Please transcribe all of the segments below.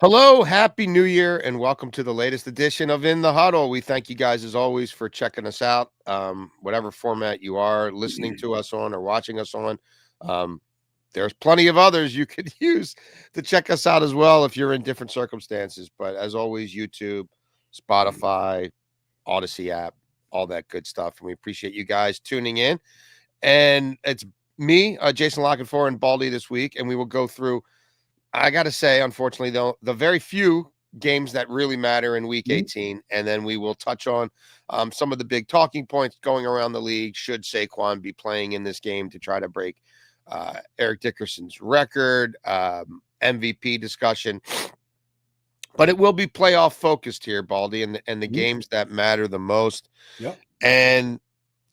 Hello, happy new year, and welcome to the latest edition of In the Huddle. We thank you guys as always for checking us out, whatever format you are listening to us on or watching us on. Um, there's plenty of others you could use to check us out as well if you're in different circumstances. But as always, YouTube, Spotify, Odyssey app, all that good stuff. And we appreciate you guys tuning in. And it's me, Jason Lockenfor and Baldy this week, and we will go through. I got to say, unfortunately, though, the very few games that really matter in Week 18, and then we will touch on some of the big talking points going around the league. Should Saquon be playing in this game to try to break Eric Dickerson's record? MVP discussion, but it will be playoff focused here, Baldy, and the games that matter the most. Yep. And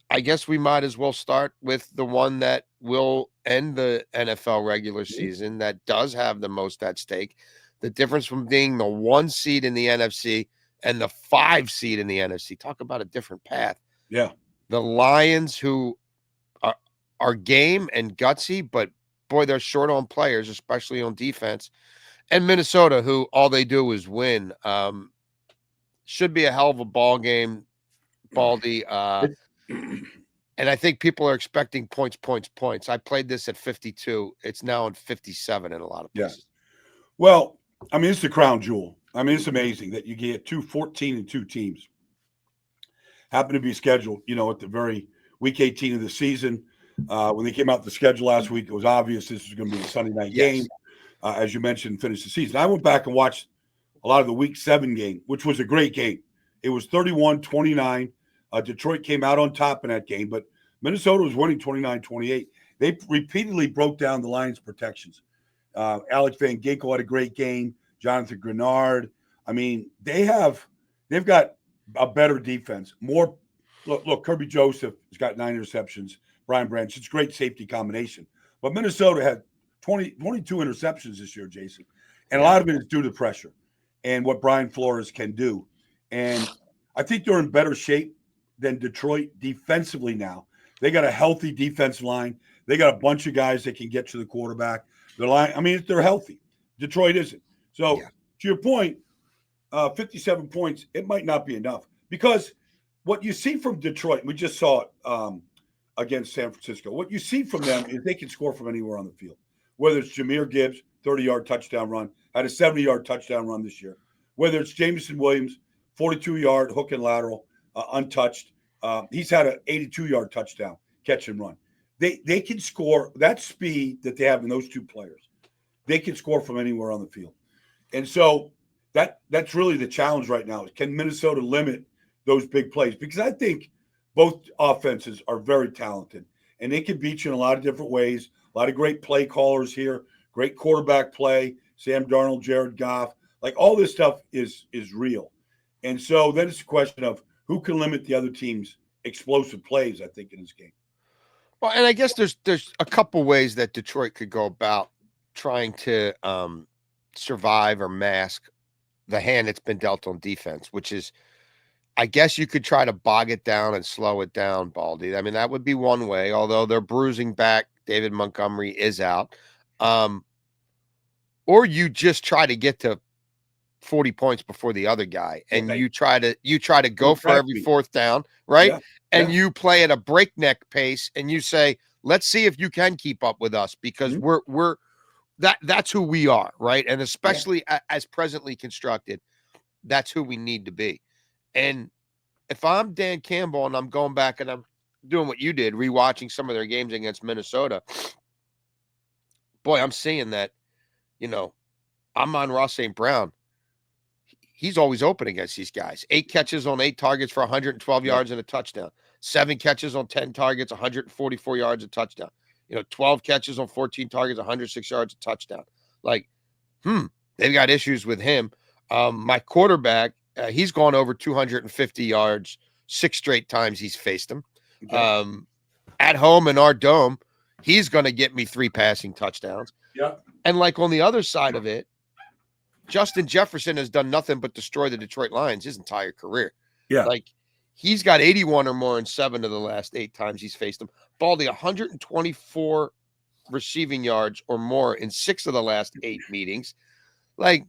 I guess we might as well start with the one that will end the NFL regular season that does have the most at stake. The difference from being the 1 seed in the NFC and the 5 seed in the NFC. Talk about a different path. Yeah. The Lions, who are game and gutsy, but boy, they're short on players, especially on defense. And Minnesota, who all they do is win. Should be a hell of a ball game, Baldy. And I think people are expecting points. I played this at 52. It's now in 57 in a lot of places. Yeah. Well, I mean, it's the crown jewel. I mean, it's amazing that you get 14-2 teams happen to be scheduled, at the very week 18 of the season. When they came out with the schedule last week, it was obvious this was going to be a Sunday night game. As you mentioned, finish the season. I went back and watched a lot of the week 7 game, which was a great game. It was 31-29. Detroit came out on top in that game, but Minnesota was winning 29-28. They repeatedly broke down the Lions' protections. Alex Van Ginkel had a great game. Jonathan Grenard. I mean, they've got a better defense. Look, Kirby Joseph has got 9 interceptions. Brian Branch, it's a great safety combination. But Minnesota had 22 interceptions this year, Jason. And a lot of it is due to pressure and what Brian Flores can do. And I think they're in better shape than Detroit defensively now. They got a healthy defensive line. They got a bunch of guys that can get to the quarterback. They're healthy. Detroit isn't. So to your point, 57 points, it might not be enough. Because what you see from Detroit, we just saw it against San Francisco. What you see from them is they can score from anywhere on the field. Whether it's Jahmyr Gibbs, 30-yard touchdown run, had a 70-yard touchdown run this year. Whether it's Jameson Williams, 42-yard hook and lateral, untouched. He's had an 82-yard touchdown, catch and run. They can score. That speed that they have in those two players, they can score from anywhere on the field. And so that's really the challenge right now. Can Minnesota limit those big plays? Because I think both offenses are very talented, and they can beat you in a lot of different ways. A lot of great play callers here, great quarterback play, Sam Darnold, Jared Goff. Like all this stuff is real. And so then it's a question of who can limit the other team's explosive plays, I think, in this game. Well, and I guess there's a couple ways that Detroit could go about trying to survive or mask the hand that's been dealt on defense, which is, I guess you could try to bog it down and slow it down, Baldy. I mean, that would be one way, although they're bruising back. David Montgomery is out. Or you just try to get to 40 points before the other guy, and you try to go for every fourth down, right? Yeah. And you play at a breakneck pace, and you say, let's see if you can keep up with us, because that's who we are, right? And especially as presently constructed, that's who we need to be. And if I'm Dan Campbell and I'm going back and I'm doing what you did, rewatching some of their games against Minnesota, boy, I'm seeing that, Amon-Ra St. Brown, he's always open against these guys. 8 catches on 8 targets for 112 yards and a touchdown. 7 catches on 10 targets, 144 yards, a touchdown. 12 catches on 14 targets, 106 yards, a touchdown. Like, they've got issues with him. My quarterback, he's gone over 250 yards 6 straight times he's faced him. Okay. At home in our dome, he's going to get me 3 passing touchdowns. Yeah. And like on the other side of it, Justin Jefferson has done nothing but destroy the Detroit Lions his entire career. Yeah. Like, he's got 81 or more in 7 of the last 8 times he's faced them. Baldy, 124 receiving yards or more in 6 of the last 8 meetings. Like,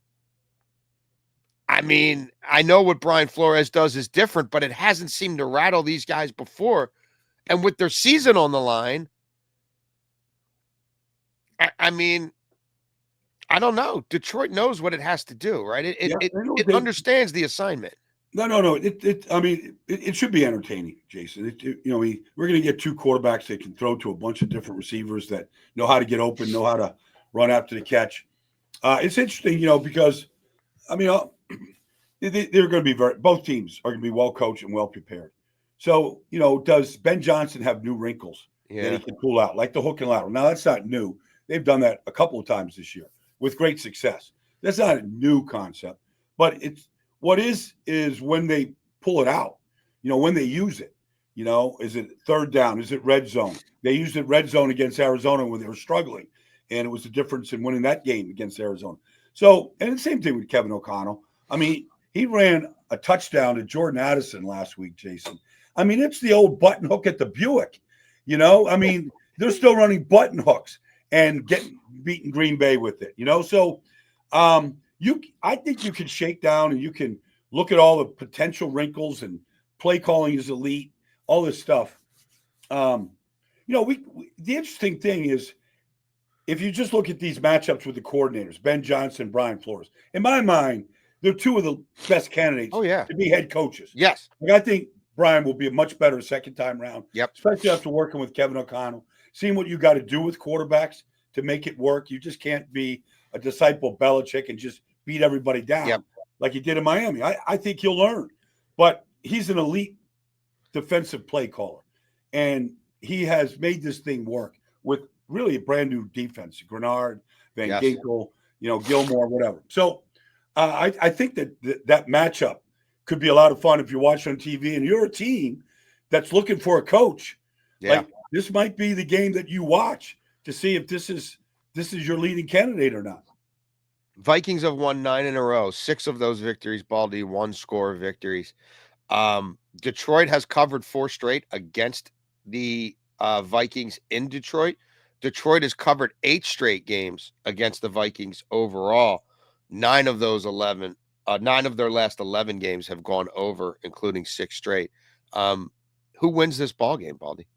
I mean, I know what Brian Flores does is different, but it hasn't seemed to rattle these guys before. And with their season on the line, I mean, I don't know. Detroit knows what it has to do, right? It it Yeah, it, I know it understands the assignment. No. I mean, it should be entertaining, Jason. We're going to get two quarterbacks that can throw to a bunch of different receivers that know how to get open, know how to run after the catch. It's interesting, because I mean, they're going to be both teams are going to be well coached and well prepared. So, does Ben Johnson have new wrinkles that he Yeah. can pull out, like the hook and lateral? Now, that's not new. They've done that a couple of times this year with great success. That's not a new concept, but what is when they pull it out, when they use it. Is it third down? Is it red zone? They used it red zone against Arizona when they were struggling, and it was the difference in winning that game against Arizona. So, and the same thing with Kevin O'Connell. I mean, he ran a touchdown to Jordan Addison last week, Jason. I mean, it's the old button hook at the Buick. I mean, they're still running button hooks and getting beating Green Bay with it. So I think you can shake down and you can look at all the potential wrinkles, and play calling is elite, all this stuff. The interesting thing is, if you just look at these matchups with the coordinators, Ben Johnson, Brian Flores, in my mind, they're two of the best candidates to be head coaches. Yes. I think Brian will be a much better second time round. Yep. Especially after working with Kevin O'Connell, seeing what you got to do with quarterbacks to make it work. You just can't be a disciple of Belichick and just beat everybody down like he did in Miami. I think he'll learn. But he's an elite defensive play caller, and he has made this thing work with really a brand new defense. Grenard, Van Ginkel, Gilmore, whatever. So I think that matchup could be a lot of fun if you're watching on TV and you're a team that's looking for a coach. Yeah. Like, this might be the game that you watch to see if this is your leading candidate or not. Vikings have won 9 in a row. 6 of those victories, Baldy, 1 score victories. Detroit has covered 4 straight against the Vikings in Detroit. Detroit has covered 8 straight games against the Vikings overall. 9 of their last 11 games have gone over, including 6 straight. Who wins this ball game, Baldy?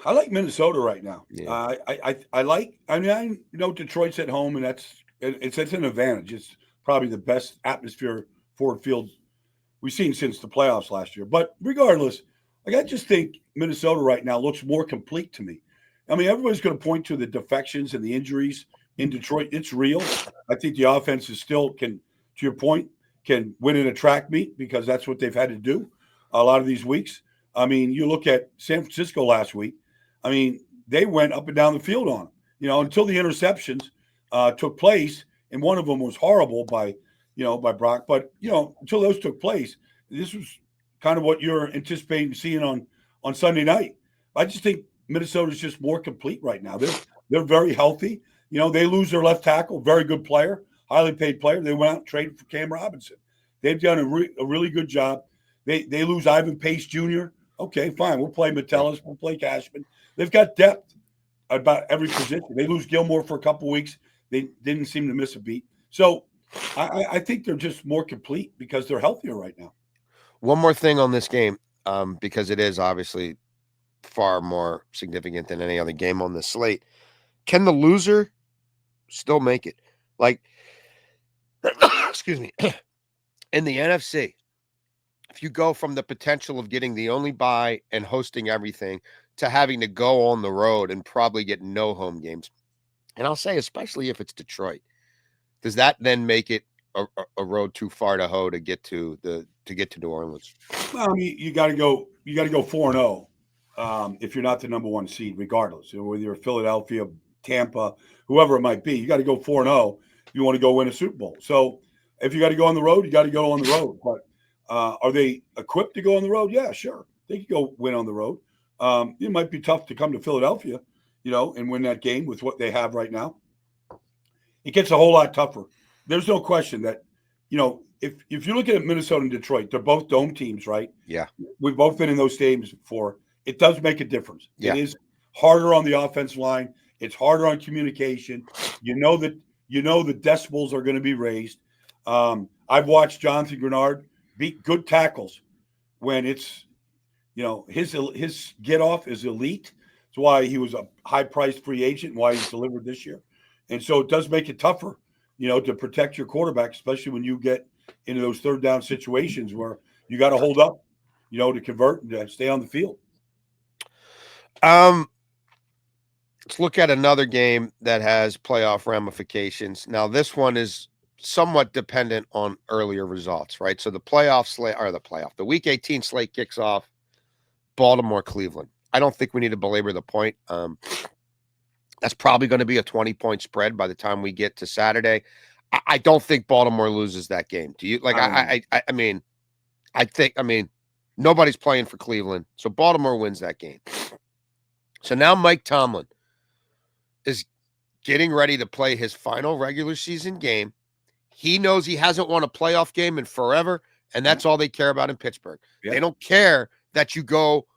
I like Minnesota right now. Yeah. I know Detroit's at home, and it's an advantage. It's probably the best atmosphere Ford Field we've seen since the playoffs last year. But regardless, I just think Minnesota right now looks more complete to me. I mean, everybody's going to point to the defections and the injuries in Detroit. It's real. I think the offense is still to your point, can win in a track meet because that's what they've had to do a lot of these weeks. I mean, you look at San Francisco last week. I mean, they went up and down the field on them, until the interceptions took place, and one of them was horrible by Brock. But until those took place, this was kind of what you're anticipating seeing on Sunday night. I just think Minnesota's just more complete right now. They're very healthy. They lose their left tackle, very good player, highly paid player. They went out and traded for Cam Robinson. They've done a really good job. They lose Ivan Pace Jr. Okay, fine. We'll play Metellus. We'll play Cashman. They've got depth about every position. They lose Gilmore for a couple of weeks. They didn't seem to miss a beat. So I think they're just more complete because they're healthier right now. One more thing on this game, because it is obviously far more significant than any other game on the slate. Can the loser still make it? Like, excuse me, in the NFC, if you go from the potential of getting the only bye and hosting everything to having to go on the road and probably get no home games, and I'll say especially if it's Detroit, does that then make it a road too far to hoe to get to New Orleans? Well, I mean, you got to go 4-0 if you're not the number 1 seed, regardless. Whether you're Philadelphia, Tampa, whoever it might be, you got to go 4-0 if you want to go win a Super Bowl. So if you got to go on the road, you got to go on the road. But are they equipped to go on the road? Yeah, sure. They can go win on the road. It might be tough to come to Philadelphia, and win that game with what they have right now. It gets a whole lot tougher. There's no question that, if you look at Minnesota and Detroit, they're both dome teams, right? Yeah. We've both been in those stadiums before. It does make a difference. Yeah. It is harder on the offensive line. It's harder on communication. The decibels are going to be raised. I've watched Jonathan Grenard beat good tackles when it's, his get off is elite. That's why he was a high priced free agent, and why he's delivered this year. And so it does make it tougher, to protect your quarterback, especially when you get into those third down situations where you got to hold up, to convert and to stay on the field. Let's look at another game that has playoff ramifications. Now, this one is somewhat dependent on earlier results, right? So the Week 18 slate kicks off Baltimore, Cleveland. I don't think we need to belabor the point. That's probably going to be a 20-point spread by the time we get to Saturday. I don't think Baltimore loses that game. Do you? Like, I mean, nobody's playing for Cleveland, so Baltimore wins that game. So now Mike Tomlin is getting ready to play his final regular season game. He knows he hasn't won a playoff game in forever, and that's all they care about in Pittsburgh. Yeah. They don't care that you go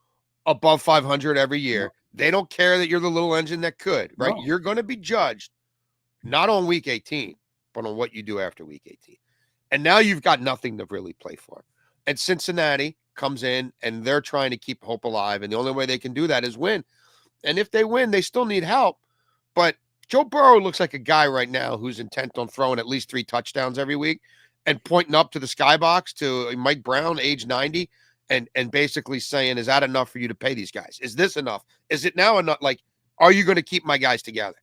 above 500 every year. No. They don't care that you're the little engine that could, right? No. You're going to be judged not on Week 18, but on what you do after Week 18. And now you've got nothing to really play for. And Cincinnati comes in, and they're trying to keep hope alive, and the only way they can do that is win. And if they win, they still need help. But Joe Burrow looks like a guy right now who's intent on throwing at least 3 touchdowns every week and pointing up to the skybox to Mike Brown, age 90, and basically saying, is that enough for you to pay these guys? Is this enough? Is it now enough? Like, are you going to keep my guys together?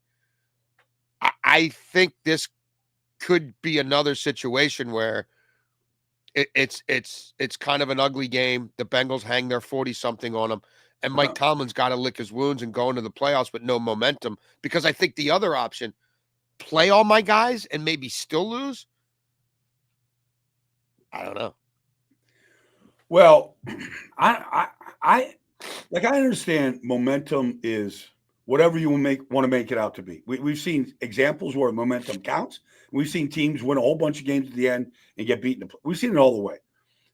I think this could be another situation where it's kind of an ugly game. The Bengals hang their 40-something on them. And Mike Tomlin's got to lick his wounds and go into the playoffs with no momentum, because I think the other option, play all my guys and maybe still lose. I don't know. Well, I understand momentum is whatever you want to make it out to be. We've seen examples where momentum counts. We've seen teams win a whole bunch of games at the end and get beaten. We've seen it all the way,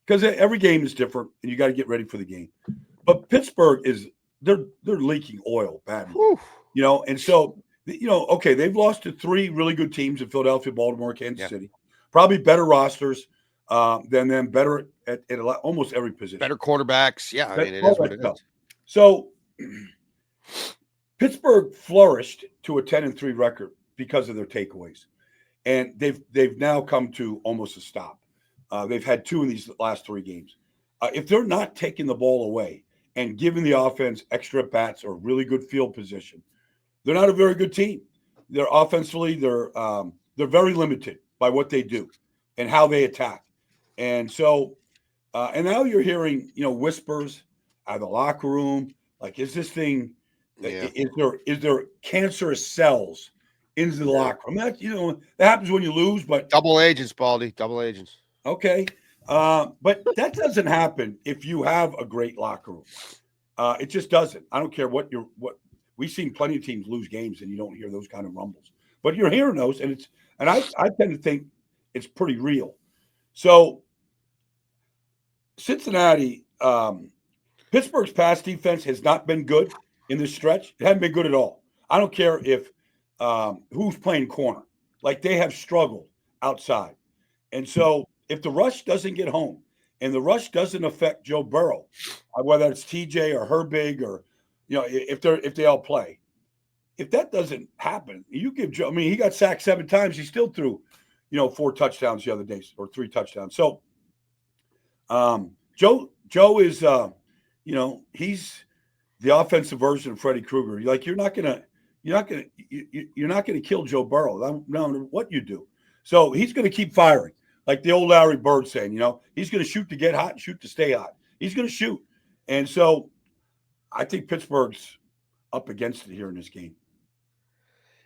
because every game is different, and you got to get ready for the game. But Pittsburgh they're leaking oil badly, and so, okay, they've lost to 3 really good teams in Philadelphia, Baltimore, Kansas City, probably better rosters than them, better at almost every position. Better quarterbacks. Yeah, I mean, it is what it is. So Pittsburgh flourished to a 10-3 record because of their takeaways, and they've now come to almost a stop. They've had 2 in these last 3 games. If they're not taking the ball away and giving the offense extra bats or really good field position, they're not a very good team. They're offensively, they're very limited by what they do and how they attack. And so, and now you're hearing, whispers out of the locker room, like, is this thing, is there cancerous cells into the locker room? That happens when you lose, but double agents, Baldy, double agents. Okay. But that doesn't happen if you have a great locker room. It just doesn't. I don't care what we've seen plenty of teams lose games and you don't hear those kind of rumbles, but you're hearing those, and I tend to think it's pretty real. So Cincinnati, Pittsburgh's pass defense has not been good in this stretch. It hasn't been good at all. I don't care if who's playing corner. Like, they have struggled outside. And so if the rush doesn't get home and the rush doesn't affect Joe Burrow, whether it's TJ or Herbig or, if they all play, if that doesn't happen, you give Joe, he got sacked 7 times. He still threw, 4 touchdowns the other day, or 3 touchdowns. So Joe is, he's the offensive version of Freddie Krueger. Like, you're not gonna kill Joe Burrow, no matter what you do. So he's going to keep firing. Like the old Larry Bird saying, he's going to shoot to get hot and shoot to stay hot. He's going to shoot. And so I think Pittsburgh's up against it here in this game.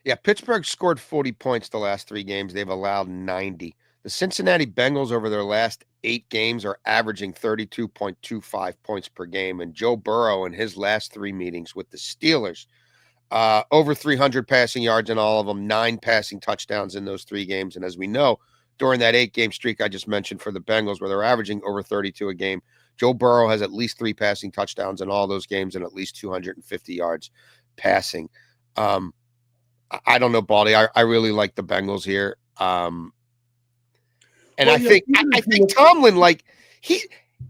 Yeah, Pittsburgh scored 40 points the last 3 games. They've allowed 90. The Cincinnati Bengals over their last 8 games are averaging 32.25 points per game. And Joe Burrow in his last 3 meetings with the Steelers, over 300 passing yards in all of them, 9 passing touchdowns in those 3 games. And as we know, during that 8-game streak I just mentioned for the Bengals, where they're averaging over 32 a game, Joe Burrow has at least 3 passing touchdowns in all those games and at least 250 yards passing. I don't know, Baldy. I really like the Bengals here. And Well, I think I think Tomlin, like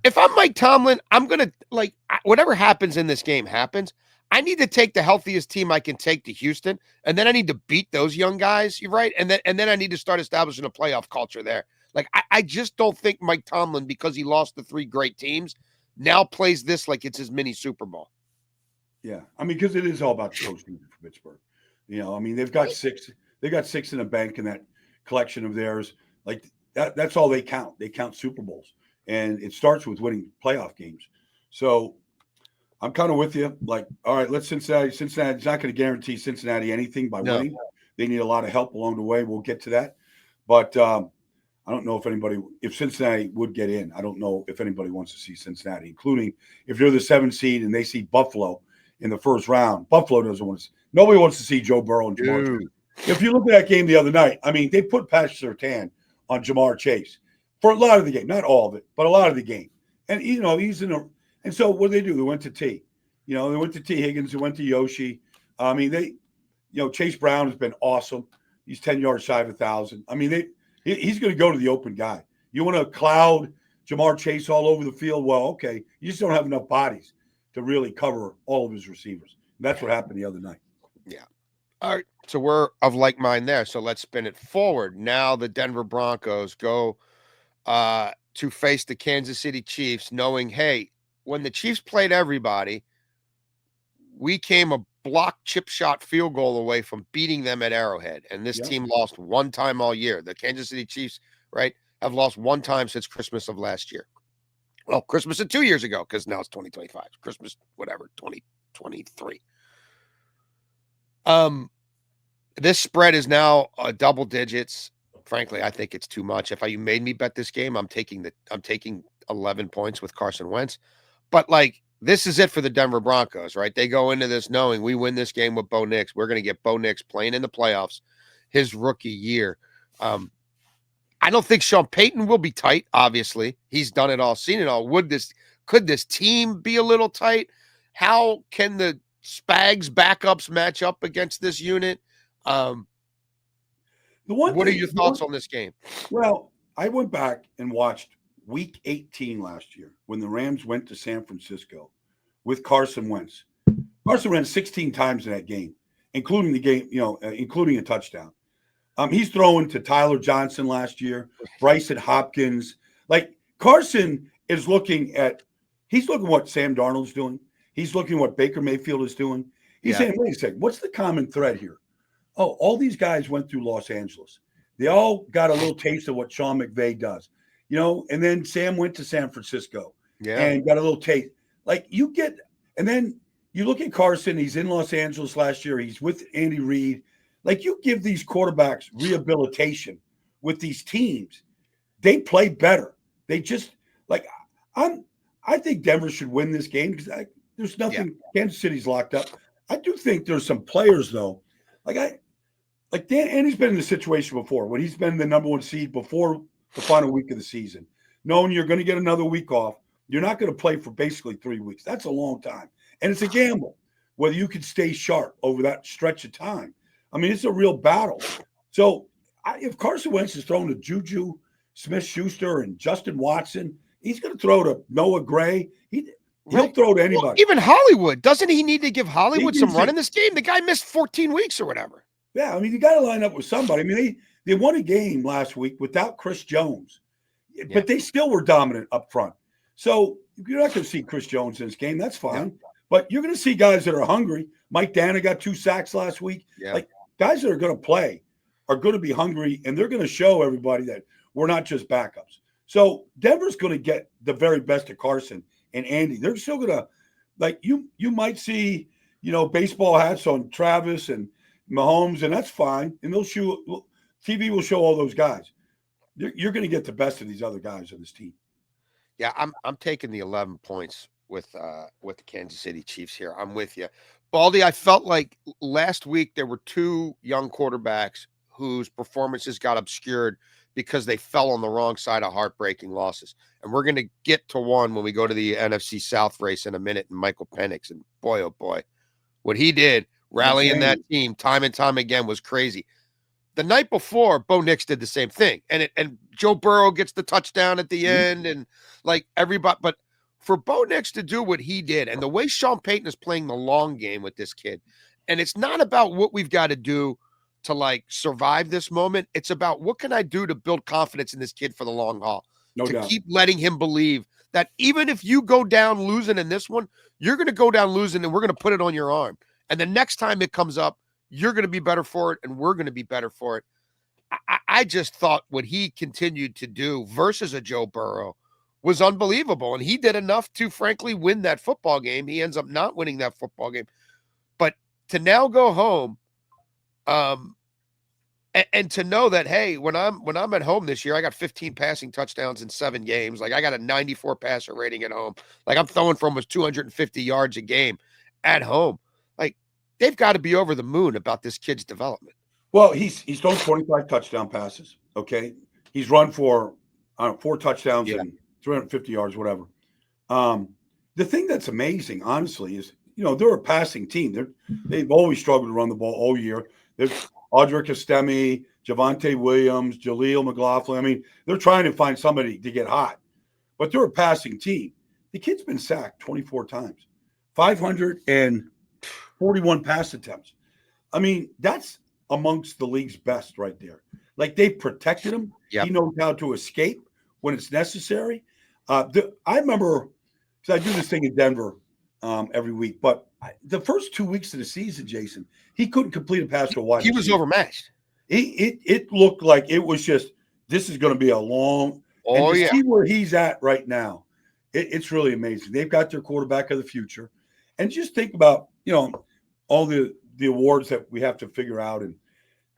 if I'm Mike Tomlin, I'm gonna like whatever happens in this game happens. I need to take the healthiest team I can take to Houston, and then I need to beat those young guys. You're right, and then I need to start establishing a playoff culture there. Like I just don't think Mike Tomlin, because he lost the 3 great teams, now plays this like it's his mini Super Bowl. Yeah, I mean, because it is all about the coaching for Pittsburgh. I mean, they've got 6. They got 6 in the bank in that collection of theirs. Like that's all they count. They count Super Bowls, and it starts with winning playoff games. So I'm kind of with you. Like, all right, let's Cincinnati. Cincinnati's not going to guarantee Cincinnati anything by winning. They need a lot of help along the way. We'll get to that, but I don't know if Cincinnati would get in. I don't know if anybody wants to see Cincinnati, including if you're the 7th seed and they see Buffalo in the first round. Buffalo doesn't want to. Nobody wants to see Joe Burrow and Jamar Chase. If you look at that game the other night, I mean, they put Pat Surtain on Jamar Chase for a lot of the game, not all of it, but a lot of the game. And he's in a. And so what did they do? They went to T. They went to T. Higgins. They went to Yoshi. I mean, Chase Brown has been awesome. He's 10 yards shy of 1,000. I mean, he's going to go to the open guy. You want to cloud Jamar Chase all over the field? Well, okay. You just don't have enough bodies to really cover all of his receivers. And that's what happened the other night. Yeah. All right. So we're of like mind there. So let's spin it forward. Now the Denver Broncos go to face the Kansas City Chiefs, knowing, hey, when the Chiefs played everybody, we came a block chip shot field goal away from beating them at Arrowhead. And this team lost one time all year. The Kansas City Chiefs, right, have lost one time since Christmas of last year. Well, Christmas of 2 years ago, because now it's 2025. Christmas, whatever, 2023. This spread is now double digits. Frankly, I think it's too much. If you made me bet this game, I'm taking 11 points with Carson Wentz. But like, this is it for the Denver Broncos, right? They go into this knowing we win this game with Bo Nix. We're going to get Bo Nix playing in the playoffs his rookie year. I don't think Sean Payton will be tight. Obviously, he's done it all, seen it all. Could this team be a little tight? How can the Spags backups match up against this unit? What are your thoughts on this game? Well, I went back and watched Week 18 last year when the Rams went to San Francisco with Carson Wentz. Carson ran 16 times in that game, including the game, including a touchdown. He's throwing to Tyler Johnson last year, Bryson Hopkins. Like Carson is looking what Sam Darnold's doing. He's looking what Baker Mayfield is doing. He's saying, wait a second, what's the common thread here? Oh, all these guys went through Los Angeles. They all got a little taste of what Sean McVay does, and then Sam went to San Francisco and got a little taste. And then you look at Carson, he's in Los Angeles last year. He's with Andy Reid. Like, you give these quarterbacks rehabilitation with these teams, they play better. They just I think Denver should win this game because there's nothing. Kansas City's locked up. I do think there's some players though. Andy's been in this situation before when he's been the number 1 seed before the final week of the season, knowing you're going to get another week off. You're not going to play for basically 3 weeks. That's a long time, and it's a gamble whether you can stay sharp over that stretch of time. I mean, it's a real battle. So if Carson Wentz is throwing to Juju Smith-Schuster and Justin Watson, he's going to throw to Noah Gray. He'll throw to anybody. Well, even Hollywood. Doesn't he need to give Hollywood some run in this game? The guy missed 14 weeks or whatever. Yeah, I mean, you got to line up with somebody. I mean, they won a game last week without Chris Jones, but they still were dominant up front. So you're not going to see Chris Jones in this game. That's fine. Yeah. But you're going to see guys that are hungry. Mike Dana got 2 sacks last week. Yeah. Like, guys that are going to play are going to be hungry, and they're going to show everybody that we're not just backups. So Denver's going to get the very best of Carson and Andy. They're still going to, like, you might see, baseball hats on Travis and Mahomes, and that's fine. And TV will show all those guys. You're going to get the best of these other guys on this team. Yeah, I'm taking the 11 points with the Kansas City Chiefs here. I'm with you. Baldy, I felt like last week there were 2 young quarterbacks whose performances got obscured because they fell on the wrong side of heartbreaking losses. And we're going to get to one when we go to the NFC South race in a minute, and Michael Penix. And boy, oh boy, what he did rallying that team time and time again was crazy. The night before, Bo Nix did the same thing, and Joe Burrow gets the touchdown at the end, and like everybody. But for Bo Nix to do what he did, and the way Sean Payton is playing the long game with this kid, and it's not about what we've got to do to like survive this moment. It's about what can I do to build confidence in this kid for the long haul, No to doubt. keep letting him believe that even if you go down losing in this one, you're going to go down losing, and we're going to put it on your arm. And the next time it comes up, you're going to be better for it, and we're going to be better for it. I just thought what he continued to do versus a Joe Burrow was unbelievable. And he did enough to, frankly, win that football game. He ends up not winning that football game. But to now go home, and to know that, hey, when I'm at home this year, I got 15 passing touchdowns in 7 games. Like, I got a 94 passer rating at home. Like, I'm throwing for almost 250 yards a game at home. Like, they've got to be over the moon about this kid's development. Well, he's thrown 25 touchdown passes. Okay, he's run for 4 touchdowns and 350 yards, whatever. The thing that's amazing, honestly, is they're a passing team. They've always struggled to run the ball all year. There's Audric Estime, Javonte Williams, Jaleel McLaughlin. I mean, they're trying to find somebody to get hot, but they're a passing team. The kid's been sacked 24 times, 541 pass attempts. I mean, that's amongst the league's best right there. Like, they've protected him. Yep. He knows how to escape when it's necessary. I remember, because I do this thing in Denver every week, but the first 2 weeks of the season, Jason, he couldn't complete a pass to a wide receiver. He was overmatched. It looked like it was just, this is going to be a long. Oh, yeah. See where he's at right now. It's really amazing. They've got their quarterback of the future. And just think about, all the awards that we have to figure out. And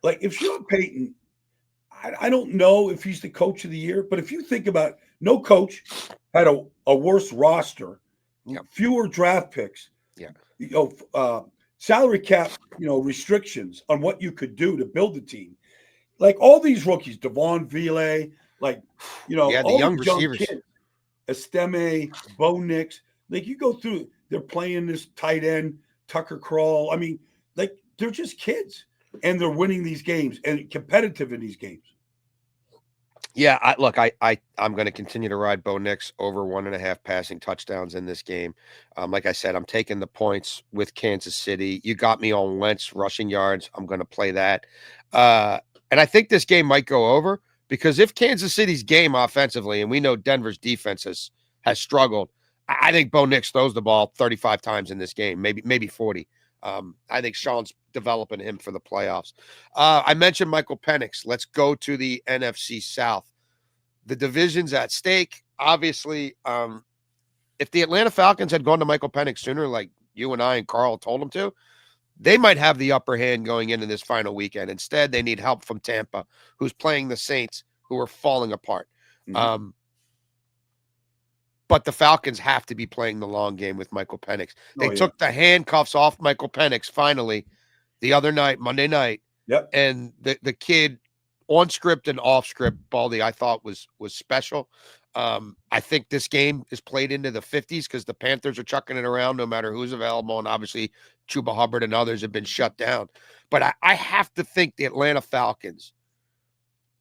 like, if Sean Payton, I don't know if he's the coach of the year, but if you think about, no coach had a worse roster, fewer draft picks, salary cap, restrictions on what you could do to build the team. Like, all these rookies, Devon Vile, like, the all young the young receivers, kids, Estime, Bo Nix, like, you go through, they're playing this tight end, Tucker Crawl. I mean, like, they're just kids, and they're winning these games and competitive in these games. Yeah, I'm going to continue to ride Bo Nix over 1.5 passing touchdowns in this game. Like I said, I'm taking the points with Kansas City. You got me on Wentz rushing yards. I'm going to play that. And I think this game might go over, because if Kansas City's game offensively, and we know Denver's defense has struggled, I think Bo Nix throws the ball 35 times in this game, maybe 40. I think Sean's developing him for the playoffs. I mentioned Michael Penix. Let's go to the NFC South. The division's at stake. Obviously, if the Atlanta Falcons had gone to Michael Penix sooner, like you and I and Carl told them to, they might have the upper hand going into this final weekend. Instead, they need help from Tampa, who's playing the Saints, who are falling apart. Mm-hmm. But the Falcons have to be playing the long game with Michael Penix. They took the handcuffs off Michael Penix finally the other night, Monday night. Yep. And the kid, on script and off script, Baldy, I thought was special. I think this game is played into the 50s because the Panthers are chucking it around no matter who's available. And obviously Chuba Hubbard and others have been shut down. But I have to think the Atlanta Falcons,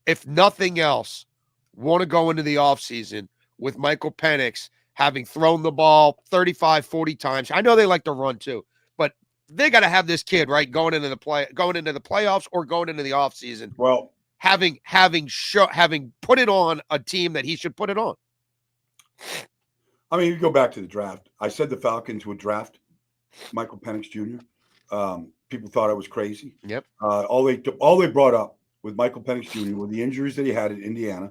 if nothing else, want to go into the offseason with Michael Penix having thrown the ball 35, 40 times. I know they like to run too, but they got to have this kid, right, going into the playoffs or going into the offseason. Well, having put it on a team that he should put it on. I mean, you go back to the draft. I said the Falcons would draft Michael Penix Jr. People thought I was crazy. Yep. All they brought up with Michael Penix Jr. were the injuries that he had in Indiana.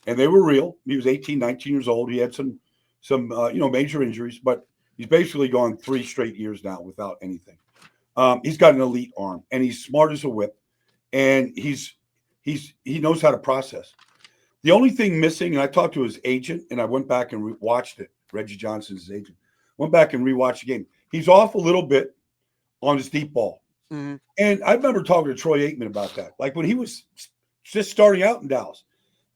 And they were real. He was 18, 19 years old. He had some major injuries, but he's basically gone 3 straight years now without anything. He's got an elite arm, and he's smart as a whip, and he knows how to process. The only thing missing, and I talked to his agent, and I went back and watched it. Reggie Johnson's agent. Went back and rewatched the game. He's off a little bit on his deep ball. Mm-hmm. And I remember talking to Troy Aikman about that. Like, when he was just starting out in Dallas.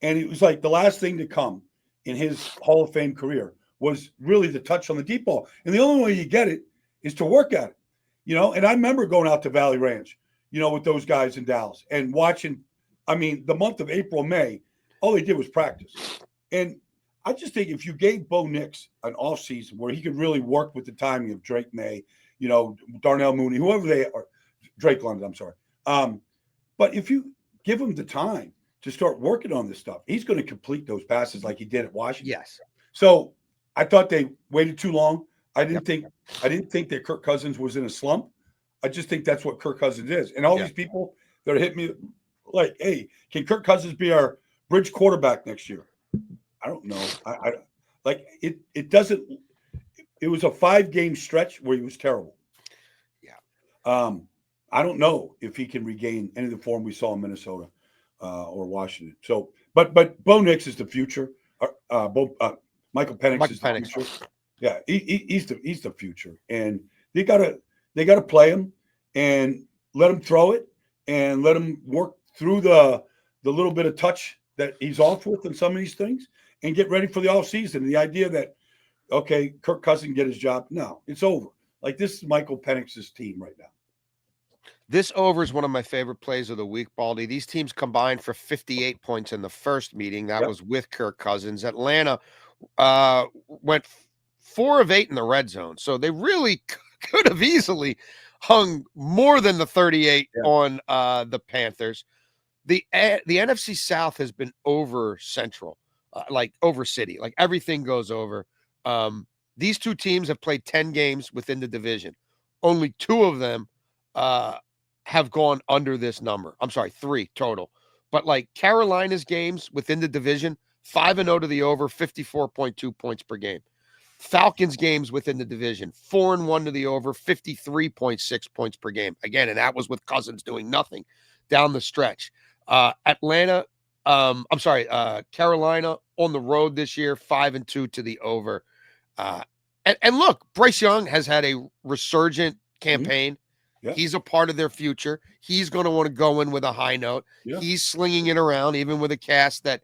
And it was like the last thing to come in his Hall of Fame career was really the touch on the deep ball. And the only way you get it is to work at it, And I remember going out to Valley Ranch, with those guys in Dallas and watching. I mean, the month of April, May, all they did was practice. And I just think if you gave Bo Nix an offseason where he could really work with the timing of Drake May, Darnell Mooney, whoever they are, Drake London, I'm sorry. But if you give him the time to start working on this stuff, he's going to complete those passes like he did at Washington. Yes. So I thought they waited too long. I didn't think that Kirk Cousins was in a slump. I just think that's what Kirk Cousins is. And all these people that are hitting me like, hey, can Kirk Cousins be our bridge quarterback next year? I don't know. I like it. It doesn't. It was a 5-game stretch where he was terrible. Yeah. I don't know if he can regain any of the form we saw in Minnesota or Washington. So, but Bo Nix is the future. Michael Penix is the future. Yeah, he's the future, and they gotta play him and let him throw it and let him work through the little bit of touch that he's off with in some of these things and get ready for the offseason. The idea that, okay, Kirk Cousins get his job. No, it's over. Like, this is Michael Penix's team right now. This over is one of my favorite plays of the week, Baldy. These teams combined for 58 points in the first meeting. That was with Kirk Cousins. Atlanta went 4 of 8 in the red zone. So they really could have easily hung more than the 38 on the Panthers. The NFC South has been over Central, like over City. Like, everything goes over. These two teams have played 10 games within the division. Only 2 of them have gone under this number. I'm sorry, 3 total. But like Carolina's games within the division, 5-0 to the over, 54.2 points per game. Falcons games within the division, 4-1 to the over, 53.6 points per game. Again, and that was with Cousins doing nothing down the stretch. Carolina on the road this year, 5-2 to the over. And look, Bryce Young has had a resurgent campaign. Mm-hmm. Yeah. He's a part of their future. He's going to want to go in with a high note. Yeah. He's slinging it around, even with a cast that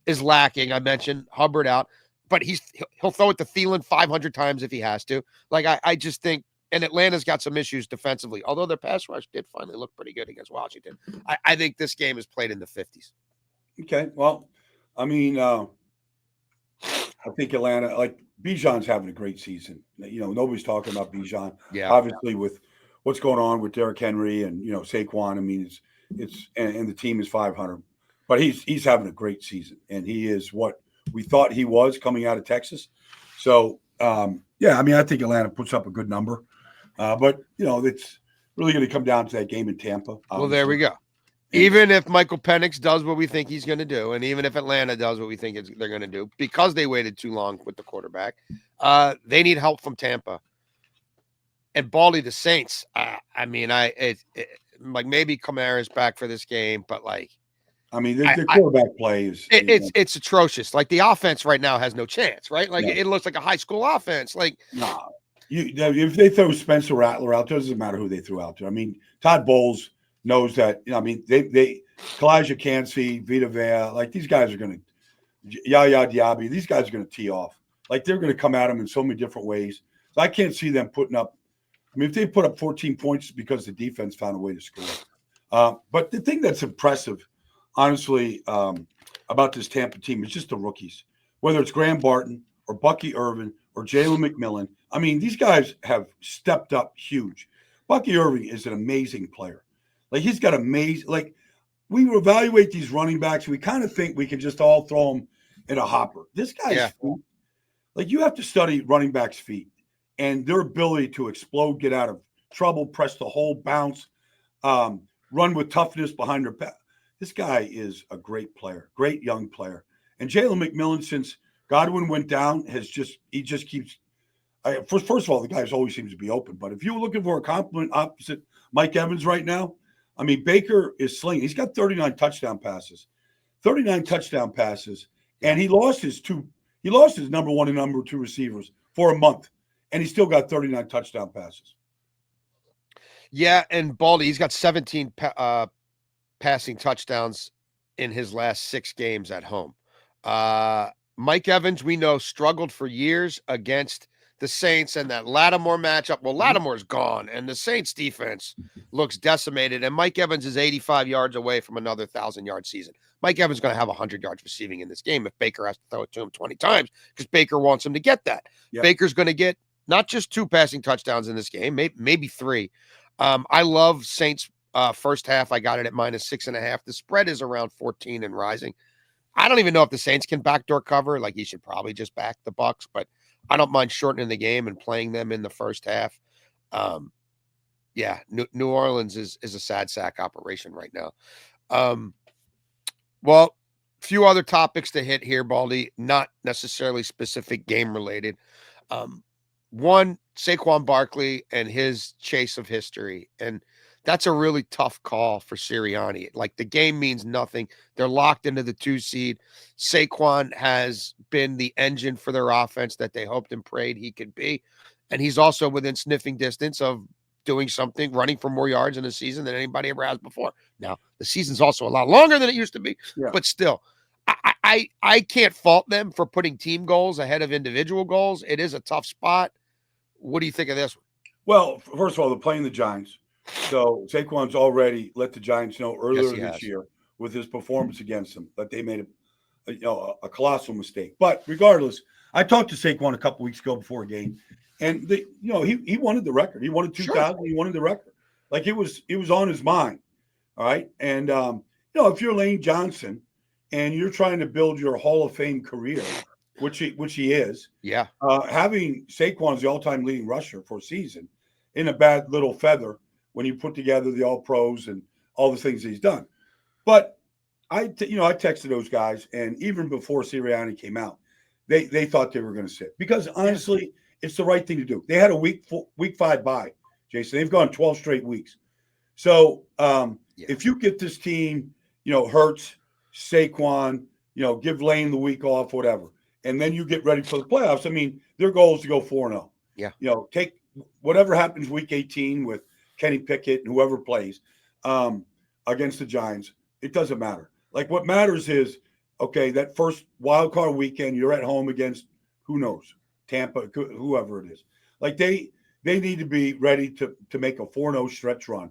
is lacking. I mentioned Hubbard out, but he'll throw it to Thielen 500 times if he has to. Like, I just think, and Atlanta's got some issues defensively, although their pass rush did finally look pretty good against Washington. I think this game is played in the 50s. Okay, well, I mean, I think Atlanta, like, Bijan's having a great season. Nobody's talking about Bijan. Yeah, obviously with what's going on with Derrick Henry and Saquon. I mean, it's the team is 500, but he's having a great season, and he is what we thought he was coming out of Texas. So I mean, I think Atlanta puts up a good number, but it's really going to come down to that game in Tampa. Obviously. Well, there we go. Even if Michael Penix does what we think he's going to do, and even if Atlanta does what we think they're going to do, because they waited too long with the quarterback, they need help from Tampa. And Baldy, the Saints, I mean, like, maybe Kamara's back for this game, but like, I mean, the quarterback play is it's atrocious. Like, the offense right now has no chance, right? Like, it looks like a high school offense. Like, if they throw Spencer Rattler out there, it doesn't matter who they threw out there. I mean, Todd Bowles knows that. I mean, they Kalijah Cansey, Vita Vea, like, these guys are going to Yaya Diaby. These guys are going to tee off. Like, they're going to come at them in so many different ways. So I can't see them putting up. I mean, if they put up 14 points, it's because the defense found a way to score. But the thing that's impressive, honestly, about this Tampa team is just the rookies. Whether it's Graham Barton or Bucky Irvin or Jalen McMillan, I mean, these guys have stepped up huge. Bucky Irvin is an amazing player. Like, he's got amazing. Like, we evaluate these running backs, we kind of think we can just all throw them in a hopper. This guy's like, you have to study running backs' feet and their ability to explode, get out of trouble, press the hole, bounce, run with toughness behind their back. This guy is a great player, great young player. And Jalen McMillan, since Godwin went down, he just keeps. First of all, the guy always seems to be open. But if you're looking for a compliment opposite Mike Evans right now, I mean, Baker is slinging. He's got 39 touchdown passes, and he lost his number 1 and number 2 receivers for a month. And he's still got 39 touchdown passes. Yeah, and Baldy, he's got 17 passing touchdowns in his last 6 games at home. Mike Evans, we know, struggled for years against the Saints and that Lattimore matchup. Well, Lattimore's gone, and the Saints defense looks decimated, and Mike Evans is 85 yards away from another 1,000-yard season. Mike Evans is going to have 100 yards receiving in this game if Baker has to throw it to him 20 times because Baker wants him to get that. Yep. Baker's going to get not just 2 passing touchdowns in this game, maybe 3. I love Saints first half. I got it at -6.5. The spread is around 14 and rising. I don't even know if the Saints can backdoor cover. Like, you should probably just back the Bucs, but I don't mind shortening the game and playing them in the first half. Yeah, New Orleans is a sad sack operation right now. Well, a few other topics to hit here, Baldy, not necessarily specific game related. One, Saquon Barkley and his chase of history. And that's a really tough call for Sirianni. Like, the game means nothing. They're locked into the 2 seed. Saquon has been the engine for their offense that they hoped and prayed he could be. And he's also within sniffing distance of doing something, running for more yards in a season than anybody ever has before. Now, the season's also a lot longer than it used to be, but still, I can't fault them for putting team goals ahead of individual goals. It is a tough spot. What do you think of this one? Well, first of all, they're playing the Giants. So Saquon's already let the Giants know earlier this year with his performance against them that they made a colossal mistake. But regardless, I talked to Saquon a couple weeks ago before a game, and he wanted the record. He wanted 2,000. He wanted the record. Like, it was on his mind. All right, and if you're Lane Johnson and you're trying to build your Hall of Fame career, which he is, having Saquon as the all-time leading rusher for a season in a bad little feather when you put together the All-Pros and all the things he's done. But I texted those guys, and even before Sirianni came out, they thought they were going to sit because honestly, it's the right thing to do. They had a week 5 bye, Jason. They've gone 12 straight weeks. So if you get this team, Hurts, Saquon, give Lane the week off, whatever, and then you get ready for the playoffs. I mean, their goal is to go 4-0. Yeah. Take whatever happens week 18 with Kenny Pickett and whoever plays against the Giants. It doesn't matter. Like, what matters is, okay, that first wild card weekend, you're at home against who knows, Tampa, whoever it is. Like, they need to be ready to make a 4-0 stretch run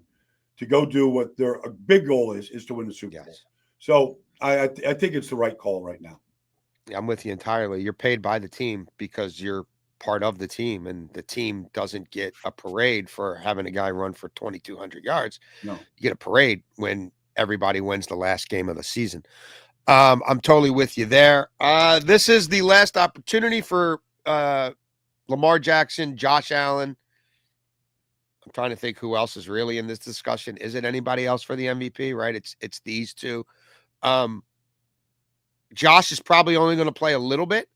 to go do what their big goal is to win the Super Bowl. So I think it's the right call right now. Yeah, I'm with you entirely. You're paid by the team because you're part of the team, and the team doesn't get a parade for having a guy run for 2,200 yards. No, you get a parade when everybody wins the last game of the season. I'm totally with you there. This is the last opportunity for Lamar Jackson, Josh Allen. I'm trying to think who else is really in this discussion. Is it anybody else for the MVP? Right? It's these two. Josh is probably only going to play a little bit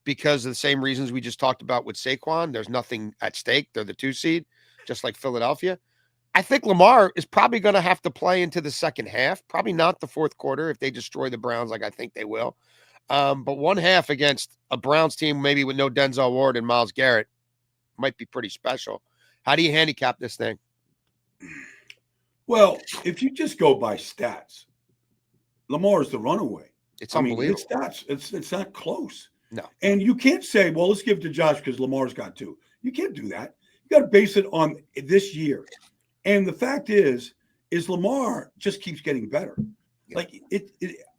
because of the same reasons we just talked about with Saquon. There's nothing at stake. They're the 2 seed, just like Philadelphia. I think Lamar is probably going to have to play into the second half, probably not the fourth quarter if they destroy the Browns like I think they will. But one half against a Browns team, maybe with no Denzel Ward and Myles Garrett, might be pretty special. How do you handicap this thing? Well, if you just go by stats, Lamar is the runaway. It's unbelievable. It's not close. No. And you can't say, well, let's give it to Josh because Lamar's got 2. You can't do that. You got to base it on this year. And the fact is Lamar just keeps getting better. Yeah. Like,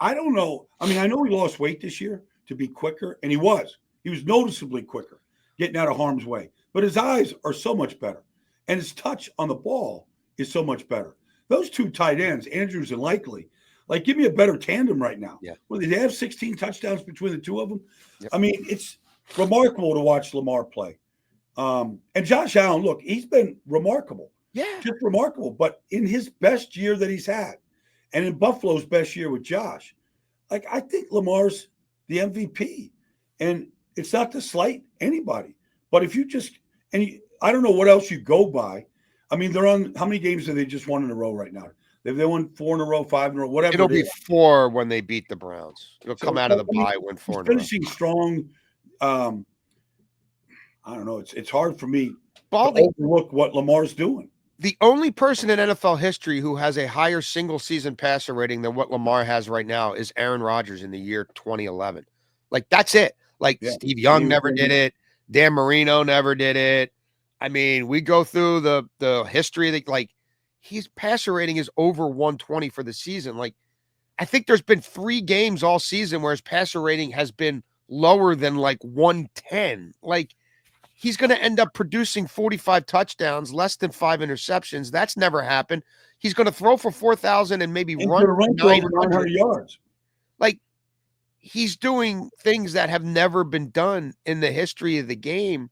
I don't know. I mean, I know he lost weight this year to be quicker, and he was noticeably quicker, getting out of harm's way. But his eyes are so much better, and his touch on the ball is so much better. Those 2 tight ends, Andrews and Likely, like, give me a better tandem right now. Yeah. Well, they have 16 touchdowns between the 2 of them. Yep. I mean, it's remarkable to watch Lamar play. And Josh Allen, look, he's been remarkable. Yeah. Just remarkable. But in his best year that he's had, and in Buffalo's best year with Josh, like, I think Lamar's the MVP. And it's not to slight anybody. But if you just – I don't know what else you go by. I mean, they're on – how many games have they just won in a row right now? They won 4 in a row, 5 in a row, whatever. It'll be 4 when they beat the Browns. It'll come out of the bye, win 4 in a row. Finishing strong. I don't know. It's hard for me to overlook what Lamar's doing. The only person in NFL history who has a higher single-season passer rating than what Lamar has right now is Aaron Rodgers in the year 2011. Like, that's it. Like, Steve Young never did it. Dan Marino never did it. I mean, we go through the history that, like, his passer rating is over 120 for the season. Like, I think there's been 3 games all season where his passer rating has been lower than like 110. Like, he's going to end up producing 45 touchdowns, less than 5 interceptions. That's never happened. He's going to throw for 4,000 and maybe run for 900 yards. Like, he's doing things that have never been done in the history of the game.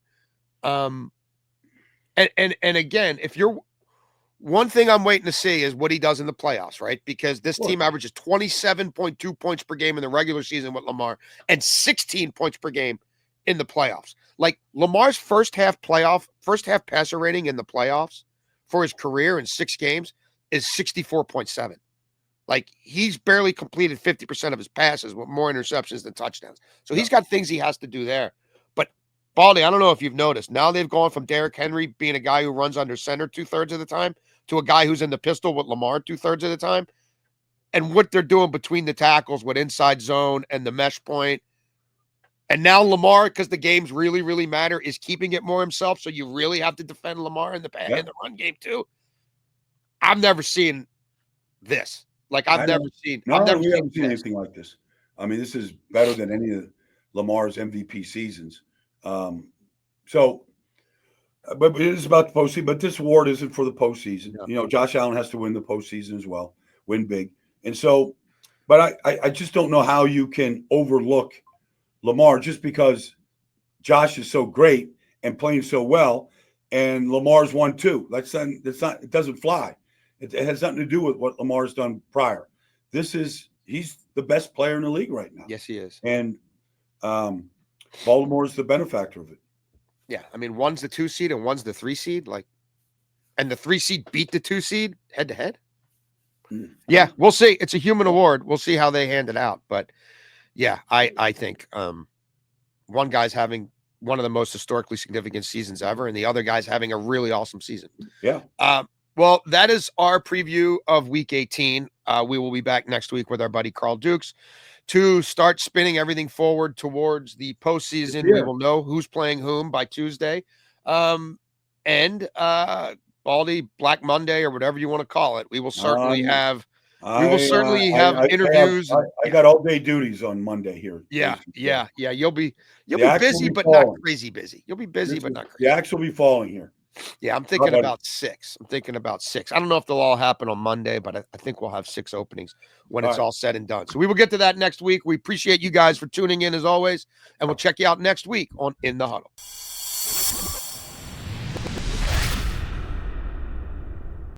And again, if you're one thing I'm waiting to see is what he does in the playoffs, right? Because this team averages 27.2 points per game in the regular season with Lamar and 16 points per game in the playoffs. Like, Lamar's first half passer rating in the playoffs for his career in 6 games is 64.7. Like, he's barely completed 50% of his passes with more interceptions than touchdowns. So he's got things he has to do there. But Baldy, I don't know if you've noticed. Now they've gone from Derrick Henry being a guy who runs under center 2/3 of the time to a guy who's in the pistol with Lamar 2/3 of the time. And what they're doing between the tackles with inside zone and the mesh point. And now Lamar, because the games really, really matter, is keeping it more himself. So you really have to defend Lamar in the run game too. I've never seen this. Like, I've never seen anything like this. I mean, this is better than any of Lamar's MVP seasons. But it is about the postseason. But this award isn't for the postseason. Yeah. You know, Josh Allen has to win the postseason as well, win big. And so, but I just don't know how you can overlook Lamar just because Josh is so great and playing so well, and Lamar's won too. It doesn't fly. It has nothing to do with what Lamar's done prior. He's the best player in the league right now. Yes, he is. And Baltimore's the benefactor of it. Yeah, I mean, one's the 2 seed and one's the 3 seed. Like, and the 3 seed beat the 2 seed head to head. Yeah, we'll see. It's a human award. We'll see how they hand it out. But yeah, I think one guy's having one of the most historically significant seasons ever, and the other guy's having a really awesome season. Yeah. Well, that is our preview of Week 18. We will be back next week with our buddy Carl Dukes to start spinning everything forward towards the postseason. We will know who's playing whom by Tuesday. And Baldy, Black Monday, or whatever you want to call it. We will certainly have interviews. I got all day duties on Monday here. Yeah. You'll be busy, but not crazy busy. You'll be busy, but not crazy. The axe will be falling here. Yeah, I'm thinking about 6. I don't know if they'll all happen on Monday, but I think we'll have 6 openings when it's all said and done. So we will get to that next week. We appreciate you guys for tuning in as always, and we'll check you out next week on In the Huddle.